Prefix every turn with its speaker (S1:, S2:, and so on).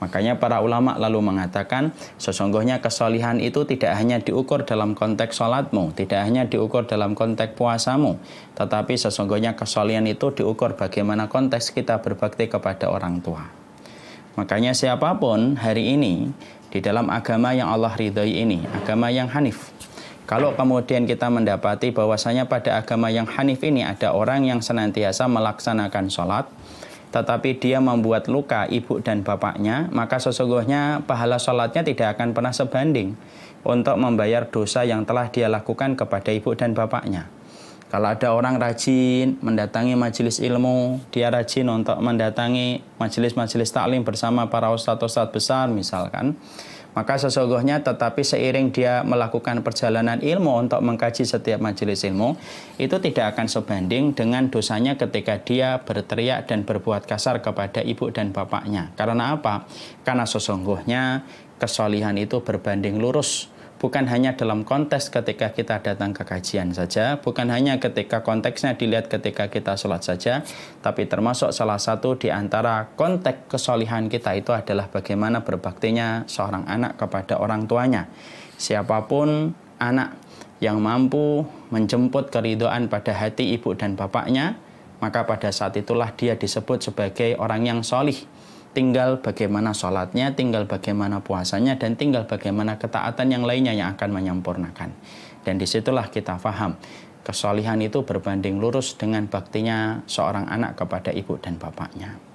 S1: Makanya para ulama lalu mengatakan, sesungguhnya kesolihan itu tidak hanya diukur dalam konteks sholatmu, tidak hanya diukur dalam konteks puasamu, tetapi sesungguhnya kesolihan itu diukur bagaimana konteks kita berbakti kepada orang tua. Makanya siapapun hari ini, di dalam agama yang Allah ridhoi ini, agama yang hanif, kalau kemudian kita mendapati bahwasanya pada agama yang hanif ini ada orang yang senantiasa melaksanakan sholat, tetapi dia membuat luka ibu dan bapaknya, maka sesungguhnya pahala sholatnya tidak akan pernah sebanding untuk membayar dosa yang telah dia lakukan kepada ibu dan bapaknya. Kalau ada orang rajin mendatangi majelis ilmu, dia rajin untuk mendatangi majelis-majelis taklim bersama para ustadz-ustadz besar misalkan, maka sesungguhnya tetapi seiring dia melakukan perjalanan ilmu untuk mengkaji setiap majelis ilmu, itu tidak akan sebanding dengan dosanya ketika dia berteriak dan berbuat kasar kepada ibu dan bapaknya. Karena apa? Karena sesungguhnya kesolihan itu berbanding lurus. Bukan hanya dalam konteks ketika kita datang ke kajian saja, bukan hanya ketika konteksnya dilihat ketika kita sholat saja, tapi termasuk salah satu di antara konteks kesolihan kita itu adalah bagaimana berbaktinya seorang anak kepada orang tuanya. Siapapun anak yang mampu menjemput keridhaan pada hati ibu dan bapaknya, maka pada saat itulah dia disebut sebagai orang yang sholih. Tinggal bagaimana sholatnya, tinggal bagaimana puasanya, dan tinggal bagaimana ketaatan yang lainnya yang akan menyempurnakan. Dan disitulah kita paham, kesolihan itu berbanding lurus dengan baktinya seorang anak kepada ibu dan bapaknya.